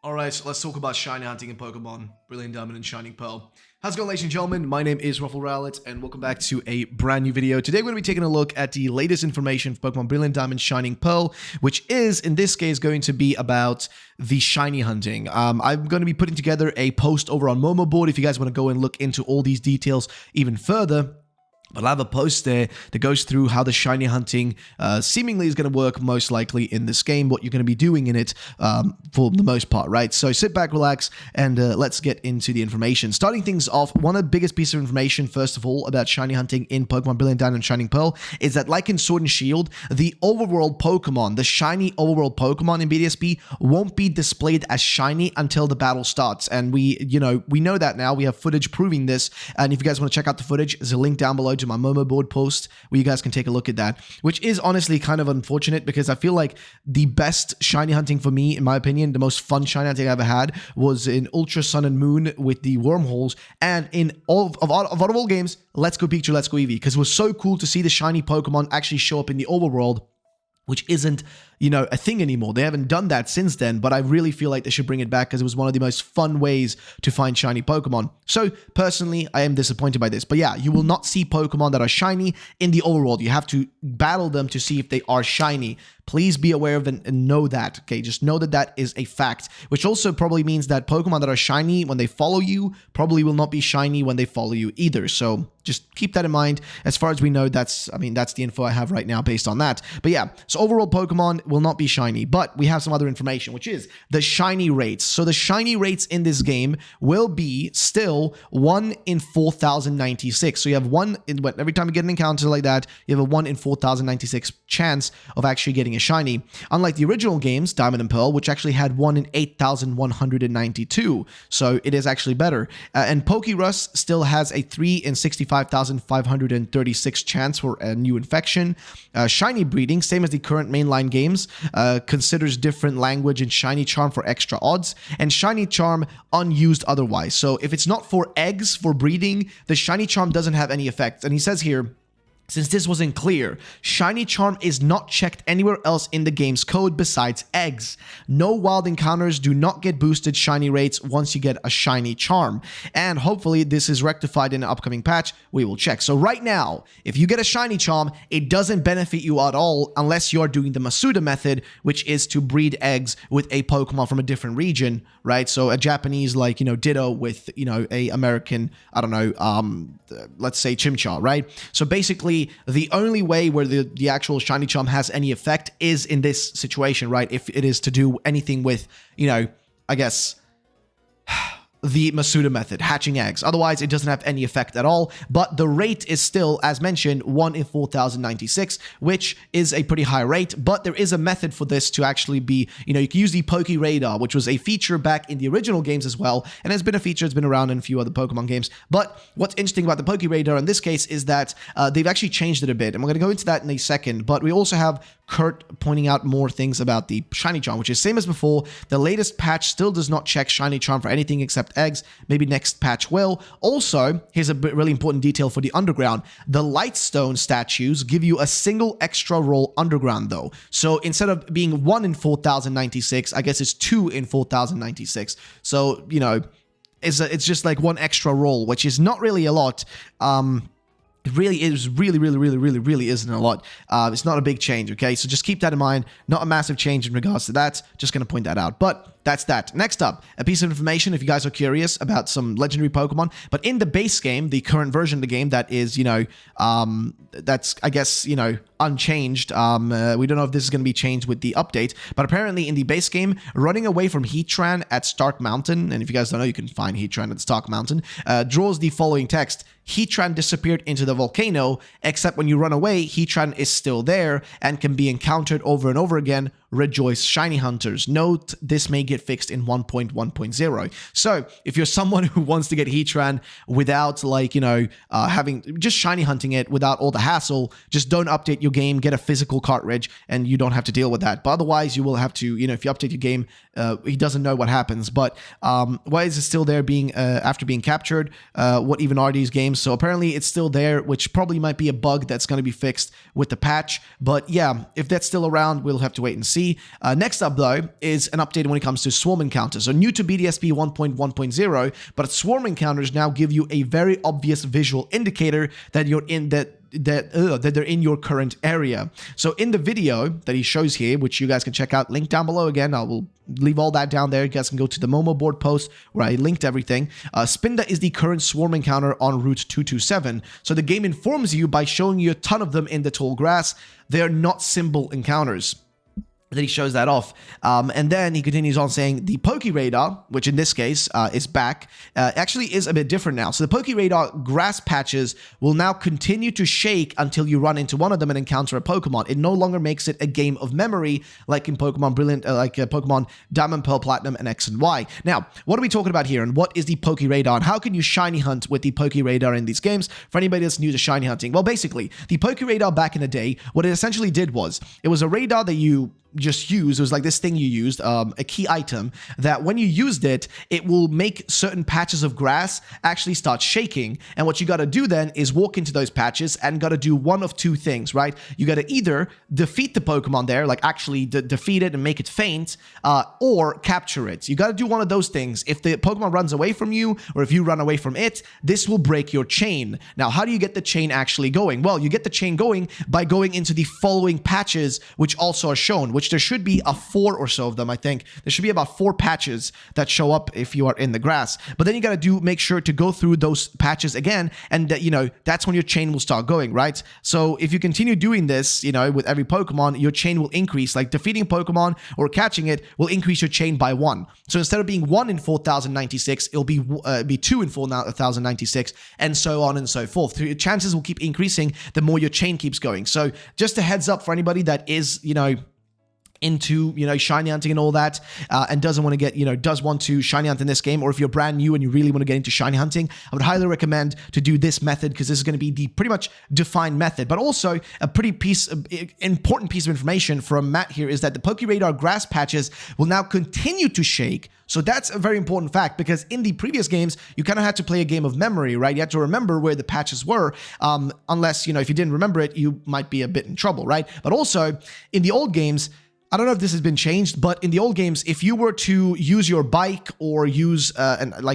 Alright, so let's talk about shiny hunting in Pokemon Brilliant Diamond and Shining Pearl. How's it going, ladies and gentlemen? My name is Ruffle Rowlet, and welcome back to a brand new video. Today we're going to be taking a look at the latest information for Pokemon Brilliant Diamond Shining Pearl, which is, in this case, going to be about the shiny hunting. I'm going to be putting together a post over on Momo board if you guys want to go and look into all these details even further. But I'll have a post there that goes through how the shiny hunting seemingly is going to work most likely in this game, what you're going to be doing in it for the most part, right? So sit back, relax, and let's get into the information. Starting things off, one of the biggest pieces of information, first of all, about shiny hunting in Pokemon Brilliant Diamond and Shining Pearl is that, like in Sword and Shield, the Overworld Pokemon, the shiny Overworld Pokemon in BDSP won't be displayed as shiny until the battle starts. And we know that now. We have footage proving this. And if you guys want to check out the footage, there's a link down below to my Momo board post where you guys can take a look at that, which is honestly kind of unfortunate because I feel like the best shiny hunting for me, in my opinion, the most fun shiny hunting I ever had was in Ultra Sun and Moon with the wormholes, and in all of games, Let's Go Pikachu, Let's Go Eevee, because it was so cool to see the shiny Pokemon actually show up in the overworld, which isn't, a thing anymore. They haven't done that since then, but I really feel like they should bring it back because it was one of the most fun ways to find shiny Pokemon. So, personally, I am disappointed by this. But yeah, you will not see Pokemon that are shiny in the overworld. You have to battle them to see if they are shiny. Please be aware of and know that, okay? Just know that that is a fact, which also probably means that Pokemon that are shiny when they follow you probably will not be shiny when they follow you either. So just keep that in mind. As far as we know, that's the info I have right now based on that. But yeah, so overall Pokemon will not be shiny, but we have some other information, which is the shiny rates. So the shiny rates in this game will be still 1 in 4,096. So you have every time you get an encounter like that, you have a 1 in 4,096 chance of actually getting a shiny. Unlike the original games, Diamond and Pearl, which actually had 1 in 8,192. So it is actually better. And Pokerus still has a 3 in 65,536 chance for a new infection. Shiny breeding, same as the current mainline games, considers different language and Shiny Charm for extra odds, and Shiny Charm unused otherwise. So if it's not for eggs for breeding, the Shiny Charm doesn't have any effect. And he says here, since this wasn't clear, Shiny Charm is not checked anywhere else in the game's code besides eggs. No wild encounters do not get boosted shiny rates once you get a Shiny Charm. And hopefully this is rectified in an upcoming patch. We will check. So right now, if you get a Shiny Charm, it doesn't benefit you at all unless you're doing the Masuda method, which is to breed eggs with a Pokemon from a different region, right? So a Japanese, Ditto with, a American, let's say Chimchar, right? So basically, the only way where the actual Shiny Charm has any effect is in this situation, right? If it is to do anything with, I guess, the Masuda method, hatching eggs. Otherwise, it doesn't have any effect at all. But the rate is still, as mentioned, 1 in 4,096, which is a pretty high rate. But there is a method for this to actually be, you can use the Poké Radar, which was a feature back in the original games as well. And has been a feature that's been around in a few other Pokemon games. But what's interesting about the Poké Radar in this case is that they've actually changed it a bit. And we're going to go into that in a second. But we also have Kurt pointing out more things about the Shiny Charm, which is same as before. The latest patch still does not check Shiny Charm for anything except eggs. Maybe next patch will. Also, here's a really important detail for the underground. The Lightstone statues give you a single extra roll underground though. So instead of being 1 in 4,096, I guess it's 2 in 4,096. So, it's just like one extra roll, which is not really a lot. It really isn't a lot. It's not a big change, okay? So just keep that in mind. Not a massive change in regards to that. Just going to point that out. But that's that. Next up, a piece of information if you guys are curious about some legendary Pokemon. But in the base game, the current version of the game that is, that's, I guess, unchanged. We don't know if this is going to be changed with the update. But apparently in the base game, running away from Heatran at Stark Mountain, and if you guys don't know, you can find Heatran at Stark Mountain, draws the following text. Heatran disappeared into the volcano, except when you run away, Heatran is still there and can be encountered over and over again. Rejoice, shiny hunters. Note, this may get fixed in 1.1.0. So, if you're someone who wants to get Heatran without, having just shiny hunting it without all the hassle, just don't update your game, get a physical cartridge, and you don't have to deal with that. But otherwise, you will have to, if you update your game, he doesn't know what happens. But why is it still there after being captured? What even are these games? So apparently it's still there, which probably might be a bug that's going to be fixed with the patch. But yeah, if that's still around, we'll have to wait and see. see. Next up, though, is an update when it comes to swarm encounters. So new to BDSP 1.1.0, but swarm encounters now give you a very obvious visual indicator that you're in that they're in your current area. So in the video that he shows here, which you guys can check out, link down below again, I will leave all that down there. You guys can go to the Momo board post where I linked everything. Spinda is the current swarm encounter on Route 227. So the game informs you by showing you a ton of them in the tall grass. They are not symbol encounters. Then he shows that off. And then he continues on saying the Poké Radar, which in this case is back, actually is a bit different now. So the Poké Radar grass patches will now continue to shake until you run into one of them and encounter a Pokemon. It no longer makes it a game of memory like in Pokemon Brilliant, Pokemon Diamond, Pearl, Platinum, and X and Y. Now, what are we talking about here, and what is the Poké Radar, and how can you shiny hunt with the Poké Radar in these games? For anybody that's new to shiny hunting, well, basically, the Poké Radar back in the day, what it essentially did was, it was a radar that you just use. It was like this thing you used, a key item, that when you used it, it will make certain patches of grass actually start shaking. And what you got to do then is walk into those patches and got to do one of two things, right? You got to either defeat the Pokemon there, like actually defeat it and make it faint, or capture it. You got to do one of those things. If the Pokemon runs away from you, or if you run away from it, this will break your chain. Now, how do you get the chain actually going? Well, you get the chain going by going into the following patches, which also are shown, which there should be 4 or so of them, I think. There should be about 4 patches that show up if you are in the grass. But then you got to make sure to go through those patches again, and that's when your chain will start going, right? So if you continue doing this, with every Pokemon, your chain will increase. Like defeating Pokemon or catching it will increase your chain by 1. So instead of being 1 in 4096, it'll be 2 in 4096, and so on and so forth. Your chances will keep increasing the more your chain keeps going. So just a heads up for anybody that is, into shiny hunting and all that, and doesn't want to get does want to shiny hunt in this game, or if you're brand new and you really want to get into shiny hunting, I would highly recommend to do this method, because this is going to be the pretty much defined method. But also a pretty important piece of information from Matt here is that the Poké Radar grass patches will now continue to shake. So that's a very important fact, because in the previous games, you kind of had to play a game of memory, right? You had to remember where the patches were, unless, if you didn't remember it, you might be a bit in trouble, right? But also, in the old games, I don't know if this has been changed, but in the old games, if you were to use your bike or use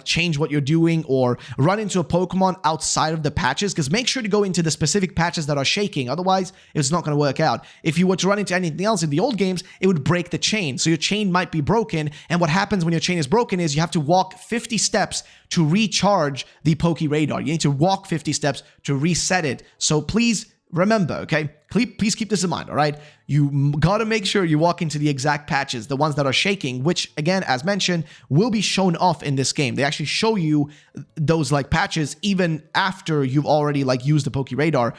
change what you're doing or run into a Pokemon outside of the patches, because make sure to go into the specific patches that are shaking. Otherwise, it's not going to work out. If you were to run into anything else in the old games, it would break the chain. So your chain might be broken. And what happens when your chain is broken is you have to walk 50 steps to recharge the Poké Radar. You need to walk 50 steps to reset it. So please remember, okay? Please keep this in mind, all right? You gotta make sure you walk into the exact patches, the ones that are shaking, which, again, as mentioned, will be shown off in this game. They actually show you those, patches even after you've already, used the Poké Radar,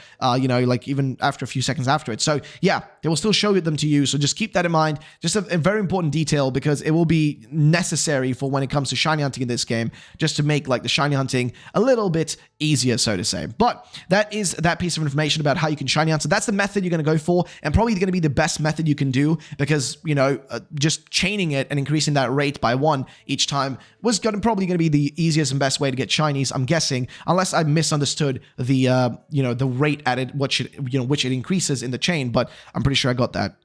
even after a few seconds after it. So, yeah, they will still show them to you, so just keep that in mind. Just a very important detail, because it will be necessary for when it comes to shiny hunting in this game, just to make, the shiny hunting a little bit easier, so to say. But that is that piece of information about how you can shiny hunt. So that's the method you're going to go for, and probably going to be the best method you can do, because just chaining it and increasing that rate by 1 each time was probably going to be the easiest and best way to get shinies, I'm guessing, unless I misunderstood the the rate at it, which it increases in the chain. But I'm pretty sure I got that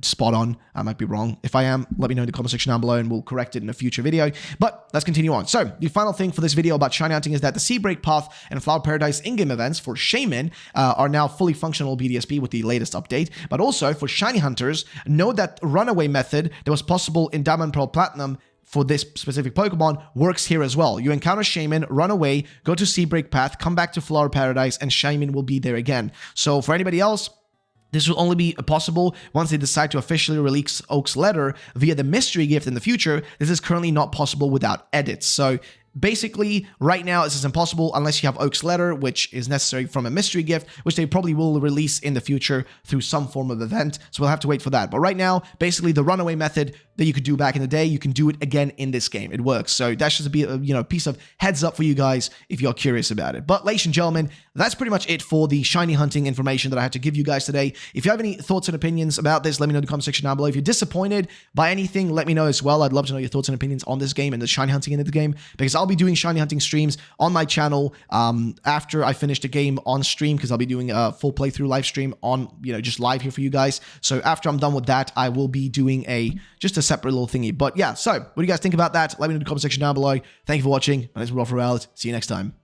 spot on. I might be wrong. If I am, let me know in the comment section down below and we'll correct it in a future video. But let's continue on. So the final thing for this video about shiny hunting is that the Sea Break Path and Flower Paradise in-game events for Shaymin are now fully functional BDSP with the latest update. But also for shiny hunters, know that runaway method that was possible in Diamond, Pearl, Platinum for this specific Pokemon works here as well. You encounter Shaymin, run away, go to Sea Break Path, come back to Flower Paradise, and Shaymin will be there again. So for anybody else, this will only be possible once they decide to officially release Oak's letter via the mystery gift in the future. This is currently not possible without edits. So basically, right now, this is impossible unless you have Oak's letter, which is necessary from a mystery gift, which they probably will release in the future through some form of event. So we'll have to wait for that. But right now, basically, the runaway method that you could do back in the day, you can do it again in this game. It works. So that should be a piece of heads up for you guys if you're curious about it. But ladies and gentlemen, that's pretty much it for the shiny hunting information that I had to give you guys today. If you have any thoughts and opinions about this, let me know in the comment section down below. If you're disappointed by anything, let me know as well. I'd love to know your thoughts and opinions on this game and the shiny hunting in the game, because I'll I'll be doing shiny hunting streams on my channel after I finish the game on stream, because I'll be doing a full playthrough live stream on, just live here for you guys. So after I'm done with that, I will be doing just a separate little thingy. But yeah, so what do you guys think about that? Let me know in the comment section down below. Thank you for watching. My name is Overworld. See you next time.